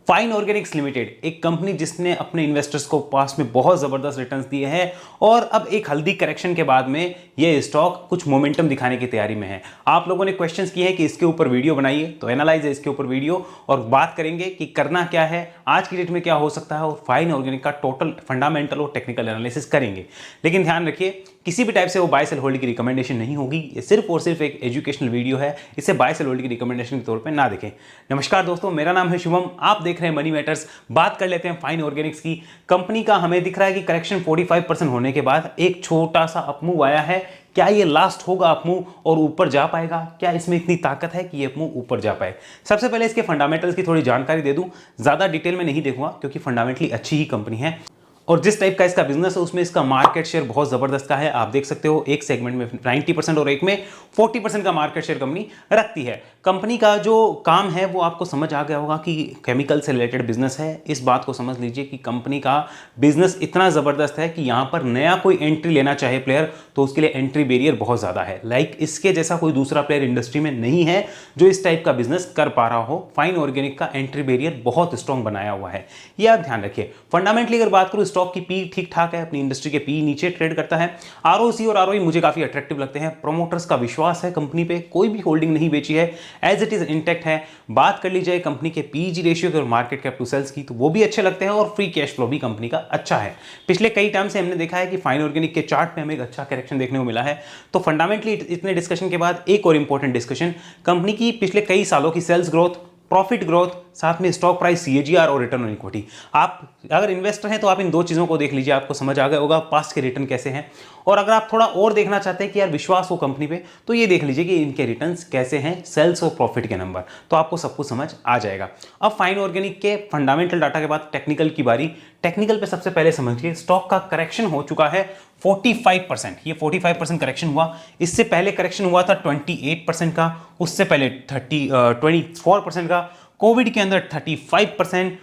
Fine Organics limited एक company जिसने अपने इन्वेस्टर्स को पास में बहुत जबरदस्त रिटर्न्स दिए हैं और अब एक हल्दी करेक्शन के बाद में ये स्टॉक कुछ मोमेंटम दिखाने की तैयारी में है। आप लोगों ने क्वेश्चंस किए हैं कि इसके ऊपर वीडियो बनाइए, तो एनालाइज है इसके ऊपर वीडियो और बात करेंगे कि करना क्या है, आज की डेट में क्या हो सकता है और फाइन ऑर्गेनिक का टोटल फंडामेंटल और टेक्निकल एनालिसिस करेंगे। लेकिन ध्यान रखिए, किसी भी टाइप से वो बाय सेल होल्ड की रिकमेंडेशन नहीं होगी। ये सिर्फ और सिर्फ एक एजुकेशनल वीडियो है, इसे बाय सेल होल्ड की रिकमेंडेशन के तौर पे ना देखें। नमस्कार दोस्तों, मेरा नाम है शुभम, आप देख रहे हैं मनी मैटर्स। बात कर लेते हैं फाइन ऑर्गेनिक्स की। कंपनी का हमें दिख रहा है कि करेक्शन 45% होने के बाद एक छोटा सा अपमूव आया है। क्या ये लास्ट होगा अपमूव और ऊपर जा पाएगा? क्या इसमें इतनी ताकत है कि ये अपमूव ऊपर जा पाए? सबसे पहले इसके फंडामेंटल्स की थोड़ी जानकारी दे दूं, ज्यादा डिटेल में नहीं देखूंगा क्योंकि फंडामेंटली अच्छी ही कंपनी है और जिस टाइप का इसका बिजनेस है उसमें इसका मार्केट शेयर बहुत जबरदस्त का है। आप देख सकते हो एक सेगमेंट में 90% और एक में 40% का मार्केट शेयर कंपनी रखती है। कंपनी का जो काम है वो आपको समझ आ गया होगा कि केमिकल से रिलेटेड बिजनेस है। इस बात को समझ लीजिए कि कंपनी का बिजनेस इतना जबरदस्त है कि यहां पर नया कोई एंट्री लेना चाहे प्लेयर तो उसके लिए एंट्री बैरियर बहुत ज्यादा है। लाइक इसके जैसा कोई दूसरा प्लेयर इंडस्ट्री में नहीं है जो इस टाइप का बिजनेस कर पा रहा हो। फाइन ऑर्गेनिक का एंट्री बैरियर बहुत स्ट्रॉन्ग बनाया हुआ है, ये आप ध्यान रखिए। फंडामेंटली अगर बात करूं, स्टॉक की पी ठीक ठाक है, अपनी इंडस्ट्री के पी नीचे ट्रेड करता है। आरओसी और आरओई मुझे काफी अट्रैक्टिव लगते हैं। प्रोमोटर्स का विश्वास है कंपनी पे, कोई भी होल्डिंग नहीं बेची है, एज इट इज इंटैक्ट है। बात कर ली जाए कंपनी के पीजी रेशियो की और मार्केट कैप टू सेल्स की, तो वो भी अच्छे लगते हैं और फ्री कैश फ्लो भी कंपनी का अच्छा है। पिछले कई टाइम से हमने देखा है कि फाइन ऑर्गेनिक के चार्ट में हमें एक अच्छा करेक्शन देखने को मिला है। तो फंडामेंटली इतने डिस्कशन के बाद एक और इंपॉर्टेंट डिस्कशन, कंपनी की पिछले कई सालों की सेल्स ग्रोथ, प्रॉफिट ग्रोथ, साथ में स्टॉक प्राइस सीएजीआर और रिटर्न ऑन इक्विटी। आप अगर इन्वेस्टर हैं तो आप इन दो चीजों को देख लीजिए, आपको समझ आ गया होगा पास्ट के रिटर्न कैसे हैं। और अगर आप थोड़ा और देखना चाहते हैं कि यार विश्वास हो कंपनी पे, तो ये देख लीजिए कि इनके रिटर्न्स कैसे हैं, सेल्स और प्रॉफिट के नंबर, तो आपको सब कुछ समझ आ जाएगा। अब फाइन ऑर्गेनिक के फंडामेंटल डाटा के बाद टेक्निकल की बारी। टेक्निकल पे सबसे पहले समझिए, स्टॉक का करेक्शन हो चुका है 45%। ये 45% करेक्शन हुआ। इससे पहले करेक्शन हुआ था 28% का, उससे पहले 24% का, कोविड के अंदर 35%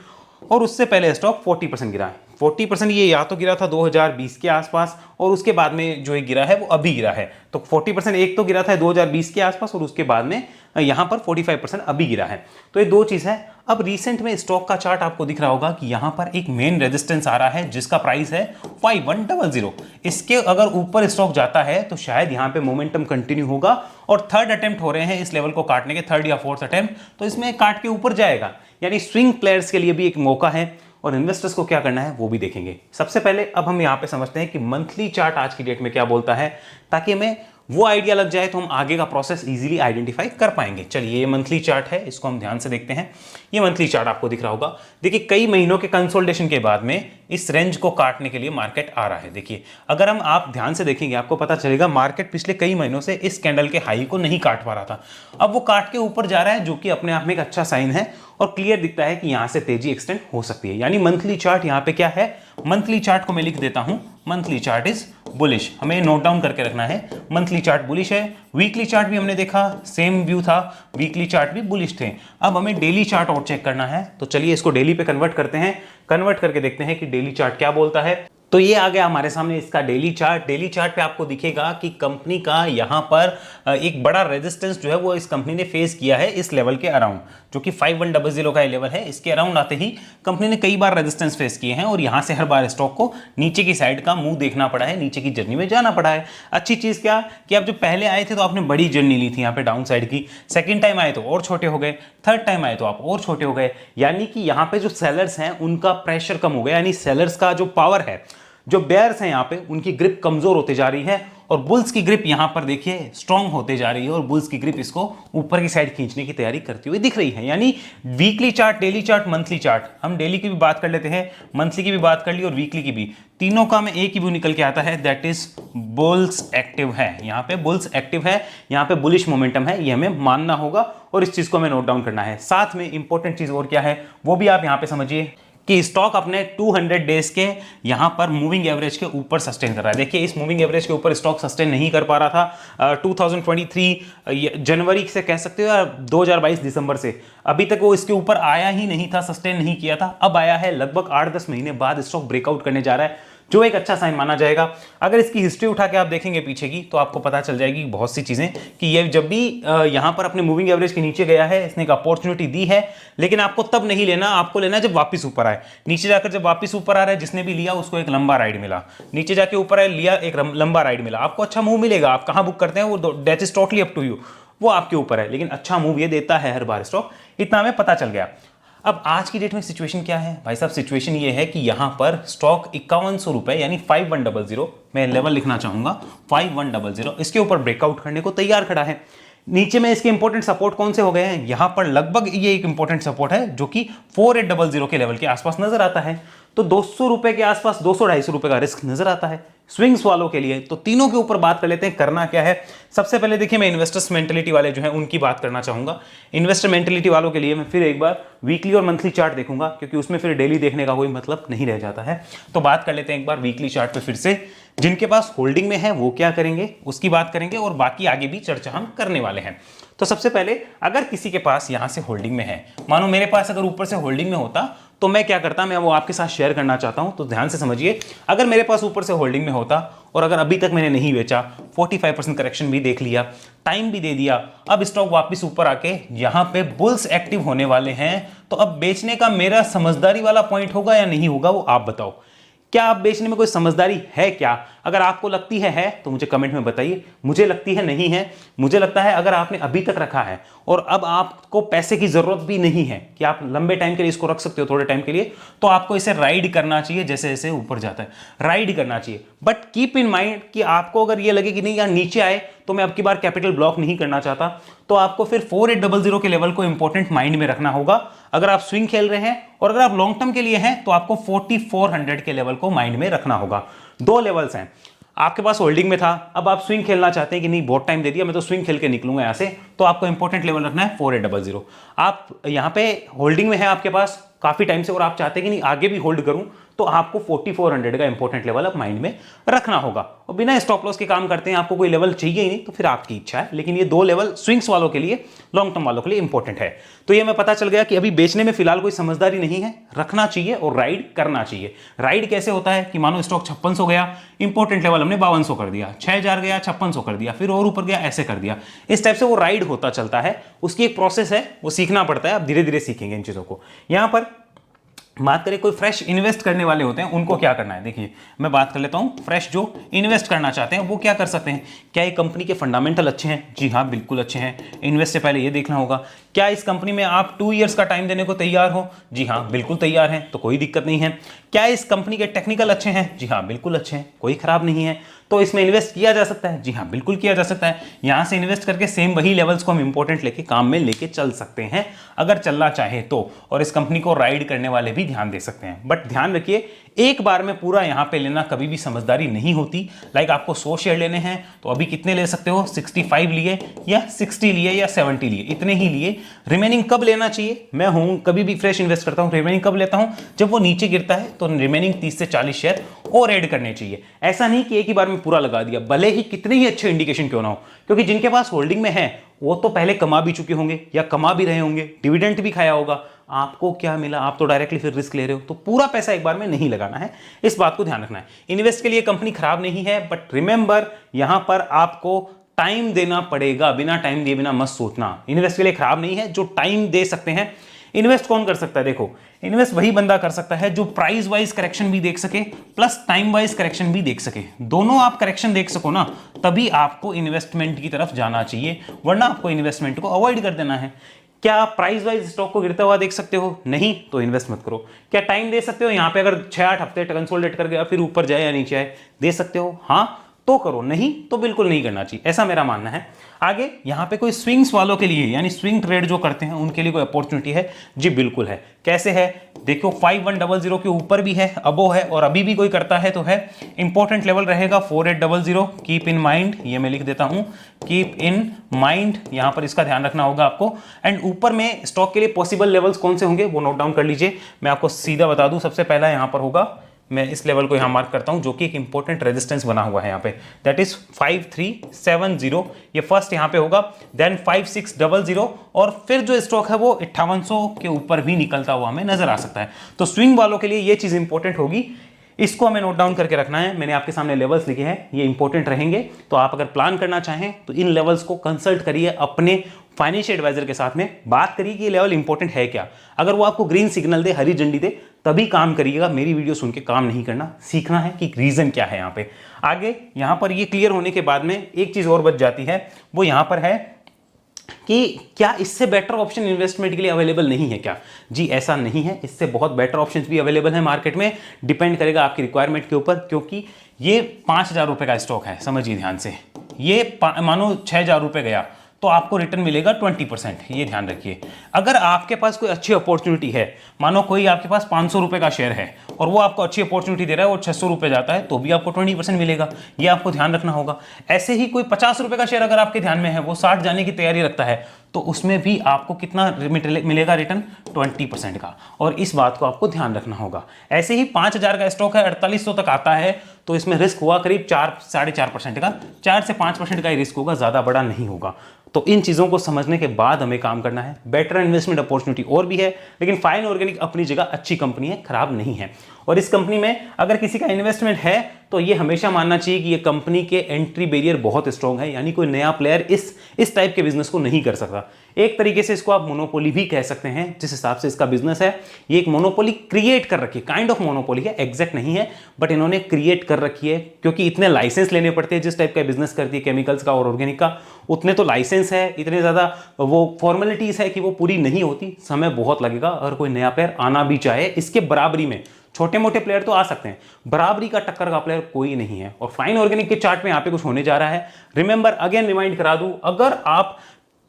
और उससे पहले स्टॉक 40% गिरा है। 40% ये या तो गिरा था 2020 के आसपास और उसके बाद में जो गिरा है वो अभी गिरा है। तो 40% एक तो गिरा था 2020 के आसपास और उसके बाद में यहां पर 45% अभी गिरा है। तो ये दो चीज है। अब रिसेंट में स्टॉक का चार्ट आपको दिख रहा होगा कि यहां पर एक मेन रेजिस्टेंस आ रहा है जिसका प्राइस है 5100। इसके अगर ऊपर स्टॉक जाता है तो शायद यहां पे मोमेंटम कंटिन्यू होगा और थर्ड अटेम्प्ट हो रहे हैं इस लेवल को काटने के, थर्ड या फोर्थ अटेम्प्ट, तो इसमें काट के ऊपर जाएगा। यानी स्विंग प्लेयर्स के लिए भी एक मौका है और इन्वेस्टर्स को क्या करना है वो भी देखेंगे। सबसे पहले अब हम यहां पे समझते हैं कि मंथली चार्ट आज की डेट में क्या बोलता है, ताकि हमें वो आइडिया लग जाए तो हम आगे का प्रोसेस इजीली आइडेंटिफाई कर पाएंगे। चलिए, ये मंथली चार्ट है, इसको हम ध्यान से देखते हैं। ये मंथली चार्ट आपको दिख रहा होगा। देखिए, कई महीनों के कंसोलिडेशन के बाद में इस रेंज को काटने के लिए मार्केट आ रहा है। देखिए, अगर हम आप ध्यान से देखेंगे आपको पता चलेगा मार्केट पिछले कई महीनों से इस कैंडल के हाई को नहीं काट पा रहा था। अब वो काट के ऊपर जा रहा है, जो कि अपने आप में एक अच्छा साइन है और क्लियर दिखता है कि यहां से तेजी एक्सटेंड हो सकती है। यानी मंथली चार्ट यहां पे क्या है, मंथली चार्ट को मैं लिख देता हूं, मंथली चार्ट इज बुलिश। हमें नोट डाउन करके रखना है, मंथली चार्ट बुलिश है। वीकली चार्ट भी हमने देखा, सेम व्यू था, वीकली चार्ट भी बुलिश थे। अब हमें डेली चार्ट और चेक करना है, तो चलिए इसको डेली पे कन्वर्ट करते हैं। कन्वर्ट करके देखते हैं कि डेली चार्ट क्या बोलता है। तो ये आ गया हमारे सामने इसका डेली चार्ट। डेली चार्ट पे आपको दिखेगा कि कंपनी का यहां पर एक बड़ा रेजिस्टेंस जो है वो इस कंपनी ने फेस किया है इस लेवल के अराउंड, जो कि 5100 का लेवल है। इसके अराउंड आते ही कंपनी ने कई बार रेजिस्टेंस फेस किए हैं और यहां से हर बार स्टॉक को नीचे की साइड का मुंह देखना पड़ा है, नीचे की जर्नी में जाना पड़ा है। अच्छी चीज क्या कि आप जब पहले आए थे तो आपने बड़ी जर्नी ली थी यहाँ पे डाउन साइड की, सेकेंड टाइम आए तो और छोटे हो गए, थर्ड टाइम आए तो आप और छोटे हो गए। यानी कि यहाँ पे जो सेलर्स हैं उनका प्रेशर कम हो गया, यानी सेलर्स का जो पावर है, जो बेयर्स हैं यहाँ पे उनकी ग्रिप कमजोर होती जा रही है और बुल्स की ग्रिप यहाँ पर देखिए स्ट्रांग होते जा रही है और बुल्स की ग्रिप इसको ऊपर की साइड खींचने की तैयारी करती हुई दिख रही है। यानी weekly chart, daily chart, monthly chart, हम डेली की भी बात कर लेते हैं, मंथली की भी बात कर ली और वीकली की भी, तीनों का में एक ही व्यू निकल के आता है, दैट इज बुल्स एक्टिव है। यहाँ पे बुल्स एक्टिव है, यहाँ पे बुलिश मोमेंटम है, ये हमें मानना होगा और इस चीज को हमें नोट डाउन करना है। साथ में इंपॉर्टेंट चीज और क्या है वो भी आप यहाँ पे समझिए कि स्टॉक अपने 200 डेज के यहां पर मूविंग एवरेज के ऊपर सस्टेन कर रहा है। देखिए, इस मूविंग एवरेज के ऊपर स्टॉक सस्टेन नहीं कर पा रहा था 2023 जनवरी से, कह सकते हो, या 2022 दिसंबर से अभी तक वो इसके ऊपर आया ही नहीं था, सस्टेन नहीं किया था। अब आया है, लगभग 8-10 महीने बाद स्टॉक ब्रेकआउट करने जा रहा है। जो एक अच्छा साइन माना जाएगा। अगर इसकी हिस्ट्री उठा के आप देखेंगे पीछे की, तो आपको पता चल जाएगी बहुत सी चीजें कि ये जब भी यहां पर अपने मूविंग एवरेज के नीचे गया है, इसने एक अपॉर्चुनिटी दी है, लेकिन आपको तब नहीं लेना, आपको लेना जब वापस ऊपर आए। नीचे जाकर जब वापस ऊपर आ रहा है, जिसने भी लिया उसको एक लंबा राइड मिला, नीचे जाके ऊपर आए लिया एक लंबा राइड मिला, आपको अच्छा मूव मिलेगा। आप कहां बुक करते हैं वो that is totally up to you, वो आपके ऊपर है, लेकिन अच्छा मूव ये देता है हर बार स्टॉक, इतना हमें पता चल गया। अब आज की डेट में सिचुएशन क्या है भाई साहब? सिचुएशन ये है कि यहां पर स्टॉक 5100 रुपए यानी 5100, मैं लेवल लिखना चाहूंगा 5100, इसके ऊपर ब्रेकआउट करने को तैयार खड़ा है। नीचे में इसके इंपॉर्टेंट सपोर्ट कौन से हो गए हैं? यहां पर लगभग ये एक इंपॉर्टेंट सपोर्ट है जो कि 4800 के लेवल के आसपास नजर आता है। तो 200 रुपए के आसपास 200-250 रुपए का रिस्क नजर आता है स्विंग्स वालों के लिए। तो तीनों के ऊपर बात कर लेते हैं, करना क्या है। सबसे पहले देखिए, मैं इन्वेस्टर्स मेंटेलिटी वाले जो हैं उनकी बात करना चाहूंगा। इन्वेस्टर मेंटेलिटी वालों के लिए मैं फिर एक बार वीकली और मंथली चार्ट देखूंगा, क्योंकि उसमें फिर डेली देखने का कोई मतलब नहीं रह जाता है। तो बात कर लेते हैं एक बार वीकली चार्ट पे फिर से। जिनके पास होल्डिंग में है वो क्या करेंगे उसकी बात करेंगे, और बाकी आगे भी चर्चा हम करने वाले हैं। तो सबसे पहले, अगर किसी के पास यहां से होल्डिंग में है, मानो मेरे पास अगर ऊपर से होल्डिंग में होता तो मैं क्या करता, मैं वो आपके साथ शेयर करना चाहता हूं। तो ध्यान से समझिए, अगर मेरे पास ऊपर से होल्डिंग में होता और अगर अभी तक मैंने नहीं बेचा, 45% करेक्शन भी देख लिया, टाइम भी दे दिया, अब स्टॉक वापस ऊपर आके यहां पे बुल्स एक्टिव होने वाले हैं, तो अब बेचने का मेरा समझदारी वाला पॉइंट होगा या नहीं होगा, वो आप बताओ। क्या आप बेचने में कोई समझदारी है क्या? अगर आपको लगती है तो मुझे कमेंट में बताइए। मुझे लगती है नहीं है। मुझे लगता है अगर आपने अभी तक रखा है और अब आपको पैसे की जरूरत भी नहीं है कि आप लंबे टाइम के लिए इसको रख सकते हो, थोड़े टाइम के लिए, तो आपको इसे राइड करना चाहिए। जैसे जैसे ऊपर जाता है राइड करना चाहिए, बट कीप इन माइंड कि आपको अगर ये लगे कि नहीं यार नीचे आए तो मैं अब की बार कैपिटल ब्लॉक नहीं करना चाहता, तो आपको फिर 4800 के लेवल को इंपॉर्टेंट माइंड में रखना होगा। अगर आप स्विंग खेल रहे हैं और अगर आप लॉन्ग टर्म के लिए हैं तो आपको 4400 के लेवल को माइंड में रखना होगा। दो लेवल्स हैं, आपके पास होल्डिंग में था, अब आप स्विंग खेलना चाहते हैं कि नहीं बहुत टाइम दे दिया, मैं तो स्विंग खेल के निकलूंगा यहां से, तो आपको इंपॉर्टेंट लेवल रखना है 4800। आप यहां पे होल्डिंग में है आपके पास काफी टाइम से और आप चाहते हैं कि नहीं आगे भी होल्ड करूं, तो आपको 4400 का इंपॉर्टेंट लेवल अब माइंड में रखना होगा। और बिना स्टॉप लॉस के काम करते हैं, आपको कोई लेवल चाहिए ही नहीं तो फिर आपकी इच्छा है, लेकिन ये दो लेवल स्विंग्स वालों के लिए, लॉन्ग टर्म वालों के लिए इंपॉर्टेंट है। तो ये मैं पता चल गया कि अभी बेचने में फिलहाल कोई समझदारी नहीं है, रखना चाहिए और राइड करना चाहिए। राइड कैसे होता है कि मानो स्टॉक 5600 गया, इंपॉर्टेंट लेवल हमने 5200 कर दिया, 6000 गया 5600 कर दिया, फिर और ऊपर गया ऐसे कर दिया। इस टाइप से वो राइड होता चलता है, उसकी एक प्रोसेस है, वो सीखना पड़ता है। आप धीरे धीरे सीखेंगे इन चीजों को। यहां पर बात करें कोई फ्रेश इन्वेस्ट करने वाले होते हैं, उनको क्या करना है। देखिए मैं बात कर लेता हूं, फ्रेश जो इन्वेस्ट करना चाहते हैं वो क्या कर सकते हैं। क्या ये कंपनी के फंडामेंटल अच्छे हैं? जी हाँ बिल्कुल अच्छे हैं। इन्वेस्ट से पहले ये देखना होगा, क्या इस कंपनी में आप 2 इयर्स का टाइम देने को तैयार हो? जी हाँ बिल्कुल तैयार हैं, तो कोई दिक्कत नहीं है। क्या इस कंपनी के टेक्निकल अच्छे हैं? जी हाँ बिल्कुल अच्छे हैं, कोई खराब नहीं है, तो इसमें इन्वेस्ट किया जा सकता है। जी हाँ बिल्कुल किया जा सकता है। यहां से इन्वेस्ट करके सेम वही लेवल्स को हम इंपॉर्टेंट लेके काम में लेके चल सकते हैं अगर चलना चाहे तो, और इस कंपनी को राइड करने वाले भी ध्यान दे सकते हैं। बट ध्यान रखिए, एक बार में पूरा यहां पे लेना कभी भी समझदारी नहीं होती। लाइक आपको 100 शेयर लेने हैं तो अभी कितने ले सकते हो? 65 लिए या 60 लिए या 70 लिए, इतने ही लिए। रिमेनिंग कब लेना चाहिए? मैं हूं कभी भी फ्रेश इन्वेस्ट करता हूं, रिमेनिंग कब लेता हूं? जब वो नीचे गिरता है तो रिमेनिंग 30 से 40 शेयर और ऐड करने चाहिए। ऐसा नहीं कि एक ही बार में पूरा लगा दिया, भले ही कितने ही अच्छे इंडिकेशन क्यों ना हो, क्योंकि जिनके पास होल्डिंग में है वो तो पहले कमा भी चुके होंगे या कमा भी रहे होंगे, डिविडेंड भी खाया होगा। आपको क्या मिला? आप तो डायरेक्टली फिर रिस्क ले रहे हो, तो पूरा पैसा एक बार में नहीं लगाना है, इस बात को ध्यान रखना है। इन्वेस्ट के लिए कंपनी खराब नहीं है, बट रिमेंबर यहां पर आपको टाइम देना पड़ेगा। बिना टाइम दिए बिना मत सोचना। इन्वेस्ट के लिए खराब नहीं है जो टाइम दे सकते हैं। इन्वेस्ट कौन कर सकता है? देखो इन्वेस्ट वही बंदा कर सकता है जो प्राइस वाइज करेक्शन भी देख सके प्लस टाइम वाइज करेक्शन भी देख सके। दोनों आप करेक्शन देख सको ना, तभी आपको इन्वेस्टमेंट की तरफ जाना चाहिए, वरना आपको इन्वेस्टमेंट को अवॉइड कर देना है। क्या आप प्राइस वाइज स्टॉक को गिरता हुआ देख सकते हो? नहीं, तो इन्वेस्ट मत करो। क्या टाइम दे सकते हो? यहां पे अगर 6-8 हफ्ते कंसोलिडेट कर गया फिर ऊपर जाए या नीचे आए, दे सकते हो? हाँ तो करो, नहीं तो बिल्कुल नहीं करना चाहिए, ऐसा मेरा मानना है। आगे यहां पे कोई स्विंग्स वालों के लिए यानी स्विंग ट्रेड जो करते हैं उनके लिए कोई अपॉर्चुनिटी है? जी बिल्कुल है। कैसे है? देखो 5100 के ऊपर भी है, अबो है, और अभी भी कोई करता है तो है। इंपॉर्टेंट लेवल रहेगा 4800। कीप इन माइंड, ये मैं लिख देता हूं, कीप इन माइंड, यहां पर इसका ध्यान रखना होगा आपको। एंड ऊपर में स्टॉक के लिए पॉसिबल लेवल्स कौन से होंगे वो नोट डाउन कर लीजिए। मैं आपको सीधा बता दूं, सबसे पहला यहां पर होगा, मैं इस लेवल को यहां मार्क करता हूं जो कि एक इंपॉर्टेंट रेजिस्टेंस बना हुआ है यहां पे, दैट इज 5370। ये फर्स्ट यहां पे होगा, देन 5600, और फिर जो स्टॉक है वो 5800 के ऊपर भी निकलता हुआ हमें नजर आ सकता है। तो स्विंग वालों के लिए ये चीज इंपॉर्टेंट होगी इसको हमें नोट डाउन करके रखना है। मैंने आपके सामने लेवल्स लिखे हैं, ये इंपॉर्टेंट रहेंगे। तो आप अगर प्लान करना चाहें तो इन लेवल्स को कंसल्ट करिए, अपने फाइनेंशियल एडवाइजर के साथ में बात करिए कि ये लेवल इंपॉर्टेंट है क्या। अगर वो आपको ग्रीन सिग्नल दे, हरी झंडी दे, तभी काम करिएगा। मेरी वीडियो सुन के काम नहीं करना, सीखना है कि रीजन क्या है। यहाँ पे आगे यहाँ पर ये क्लियर होने के बाद में एक चीज और बच जाती है, वो यहाँ पर है कि क्या इससे बेटर ऑप्शन इन्वेस्टमेंट के लिए अवेलेबल नहीं है क्या। जी ऐसा नहीं है, इससे बहुत बेटर ऑप्शंस भी अवेलेबल है मार्केट में। डिपेंड करेगा आपकी रिक्वायरमेंट के ऊपर, क्योंकि ये 5,000 रुपये का स्टॉक है। समझिए ध्यान से, ये मानो 6,000 रुपये गया तो आपको रिटर्न मिलेगा 20%। ये ध्यान रखिए। अगर आपके पास कोई अच्छी अपॉर्चुनिटी है, मानो कोई आपके पास 500 रुपये का शेयर है और वो आपको अच्छी अपॉर्चुनिटी दे रहा है और 600 रुपये जाता है, तो भी आपको 20% मिलेगा। ये आपको ध्यान रखना होगा। ऐसे ही कोई 50 रुपये का शेयर अगर आपके ध्यान में है, वो 60 जाने की तैयारी रखता है, तो उसमें भी आपको कितना मिलेगा रिटर्न? 20% का। और इस बात को आपको ध्यान रखना होगा। ऐसे ही 5,000 का स्टॉक है, 4800 तक आता है, तो इसमें रिस्क हुआ करीब 4-4.5% का। 4 से 5% का ही रिस्क होगा, ज़्यादा बड़ा नहीं होगा। तो इन चीज़ों को समझने के बाद हमें काम करना है। बेटर इन्वेस्टमेंट अपॉर्चुनिटी और भी है, लेकिन फाइन ऑर्गेनिक अपनी जगह अच्छी कंपनी है, खराब नहीं है। और इस कंपनी में अगर किसी का इन्वेस्टमेंट है तो ये हमेशा मानना चाहिए कि ये कंपनी के एंट्री बैरियर बहुत स्ट्रॉन्ग है, यानी कोई नया प्लेयर इस टाइप के बिजनेस को नहीं कर सकता। एक तरीके से इसको आप मोनोपोली भी कह सकते हैं, जिस हिसाब से इसका बिजनेस है। ये एक मोनोपोली क्रिएट कर रखी है, काइंड ऑफ मोनोपोली है, एग्जैक्ट नहीं है, बट इन्होंने क्रिएट कर रखी है। क्योंकि इतने लाइसेंस लेने पड़ते हैं, जिस टाइप का बिजनेस करती है केमिकल्स का और ऑर्गेनिक का, उतने तो लाइसेंस है, इतने ज़्यादा वो फॉर्मेलिटीज़ है कि वो पूरी नहीं होती, समय बहुत लगेगा। अगर कोई नया प्लेयर आना भी चाहे इसके बराबरी में, छोटे मोटे प्लेयर तो आ सकते हैं, बराबरी का टक्कर का प्लेयर कोई नहीं है। और फाइन ऑर्गेनिक के चार्ट में यहाँ पे कुछ होने जा रहा है। रिमेंबर, अगेन रिमाइंड करा दूं, अगर आप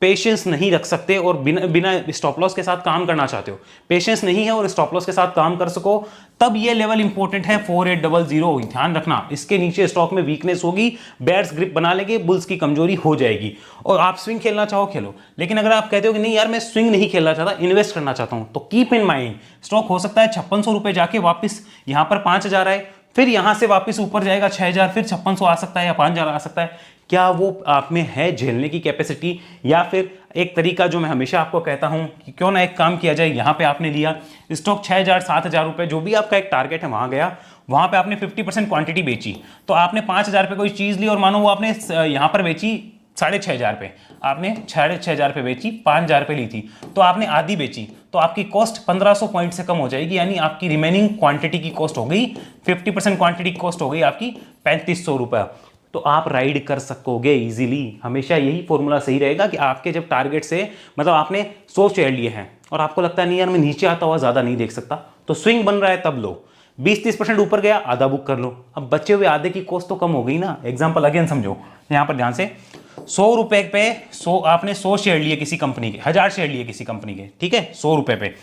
पेशेंस नहीं रख सकते और बिना स्टॉप लॉस के साथ काम करना चाहते हो, पेशेंस नहीं है और स्टॉप लॉस के साथ काम कर सको, तब ये लेवल इंपॉर्टेंट है 4800। ध्यान रखना, इसके नीचे स्टॉक में वीकनेस होगी, बेयर्स ग्रिप बना लेंगे, बुल्स की कमजोरी हो जाएगी। और आप स्विंग खेलना चाहो खेलो, लेकिन अगर आप कहते हो कि नहीं यार मैं स्विंग नहीं खेलना चाहता, इन्वेस्ट करना चाहता हूं, तो कीप इन माइंड स्टॉक हो सकता है 5600 रुपए जाके वापस यहां पर 5000 आए, फिर यहां से वापस ऊपर जाएगा 6000, फिर 5600 आ सकता है या 5000 आ सकता है। क्या वो आप में है झेलने की कैपेसिटी? या फिर एक तरीका जो मैं हमेशा आपको कहता हूं कि क्यों ना एक काम किया जाए, यहां पे आपने लिया स्टॉक 6000 7000 रुपए, जो भी आपका एक टारगेट है वहां गया, वहां पे आपने 50% क्वांटिटी बेची, तो आपने 5000 पे कोई चीज ली और मानो वो आपने यहां पर बेची 6500 पे, आपने 6500 पे बेची, 5000 पे ली थी, तो आपने आधी बेची, तो आपकी कॉस्ट 1500 पॉइंट से कम हो जाएगी। यानी आपकी रिमेनिंग क्वांटिटी की कॉस्ट हो गई 50% क्वांटिटी की कॉस्ट हो गई आपकी 3500 रुपये। तो आप राइड कर सकोगे इजीली। हमेशा यही फॉर्मूला सही रहेगा कि आपके जब टारगेट से, मतलब आपने 100 शेयर लिए हैं और आपको लगता है नहीं यार मैं नीचे आता हुआ ज़्यादा नहीं देख सकता, तो स्विंग बन रहा है तब लो, 20-30% ऊपर गया आधा बुक कर लो। अब बचे हुए आधे की कॉस्ट तो कम हो गई ना। एग्जाम्पल अगेन समझो यहाँ पर ध्यान से, 100 रुपए पे आपने 100 शेयर लिए किसी कंपनी के, 1000 शेयर लिए किसी कंपनी के, ठीक है, 100 रुपए पे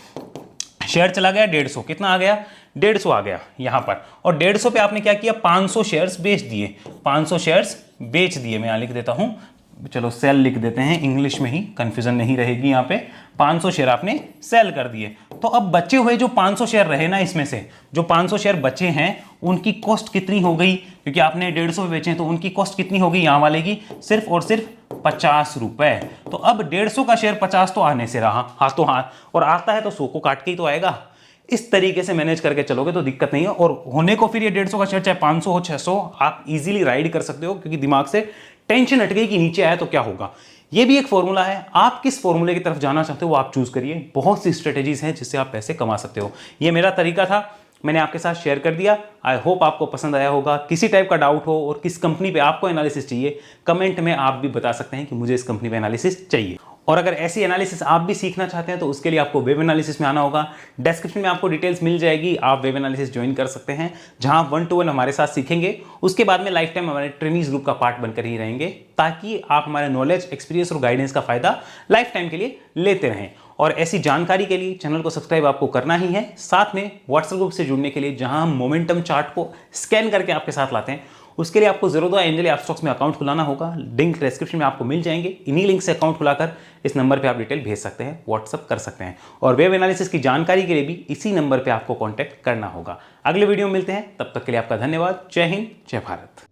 शेयर चला गया 150, कितना आ गया? 150 आ गया यहां पर। और 150 पे आपने क्या किया? 500 शेयर्स बेच दिए, 500 शेयर्स बेच दिए। मैं यहां लिख देता हूं, चलो सेल लिख देते हैं, इंग्लिश में ही कंफ्यूजन नहीं रहेगी। यहाँ पे 500 शेयर आपने सेल कर दिए। तो अब बचे हुए जो 500 शेयर रहे ना, इसमें से जो 500 शेयर बचे हैं उनकी कॉस्ट कितनी हो गई? क्योंकि आपने 150 बेचे हैं, तो उनकी कॉस्ट कितनी होगी यहाँ वाले की? सिर्फ और सिर्फ 50 रुपए। तो अब 150 का शेयर 50 तो आने से रहा, हाथों हाथ, और आता है तो 100 को काट के ही तो आएगा। इस तरीके से मैनेज करके चलोगे तो दिक्कत नहीं है। और होने को फिर ये 150 का शेयर चाहे 500 हो 600, आप इजीली राइड कर सकते हो, क्योंकि दिमाग से टेंशन हट गई कि नीचे आया तो क्या होगा। ये भी एक फॉर्मूला है, आप किस फॉर्मूले की तरफ जाना चाहते हो वो आप चूज करिए। बहुत सी स्ट्रेटेजीज हैं जिससे आप पैसे कमा सकते हो। ये मेरा तरीका था, मैंने आपके साथ शेयर कर दिया। आई होप आपको पसंद आया होगा। किसी टाइप का डाउट हो और किस कंपनी पे आपको एनालिसिस चाहिए, कमेंट में आप भी बता सकते हैं कि मुझे इस कंपनी पे एनालिसिस चाहिए। और अगर ऐसी एनालिसिस आप भी सीखना चाहते हैं तो उसके लिए आपको वेब एनालिसिस में आना होगा। डिस्क्रिप्शन में आपको डिटेल्स मिल जाएगी, आप वेब एनालिसिस ज्वाइन कर सकते हैं, जहां 1-to-1 हमारे साथ सीखेंगे। उसके बाद में लाइफ टाइम हमारे ट्रेनिंग्स ग्रुप का पार्ट बनकर ही रहेंगे, ताकि आप हमारे नॉलेज, एक्सपीरियंस और गाइडेंस का फायदा लाइफ टाइम के लिए लेते रहें। और ऐसी जानकारी के लिए चैनल को सब्सक्राइब आपको करना ही है, साथ में व्हाट्सएप ग्रुप से जुड़ने के लिए जहां हम मोमेंटम चार्ट को स्कैन करके आपके साथ लाते हैं, उसके लिए आपको ज़रूरत एंजल एप्स्टॉक्स में अकाउंट खुलाना होगा। लिंक डिस्क्रिप्शन में आपको मिल जाएंगे। इन्हीं लिंक से अकाउंट खुलाकर इस नंबर पे आप डिटेल भेज सकते हैं, व्हाट्सअप कर सकते हैं। और वेब एनालिसिस की जानकारी के लिए भी इसी नंबर पे आपको कांटेक्ट करना होगा। अगले वीडियो में मिलते हैं, तब तक के लिए आपका धन्यवाद। जय हिंद, जय भारत।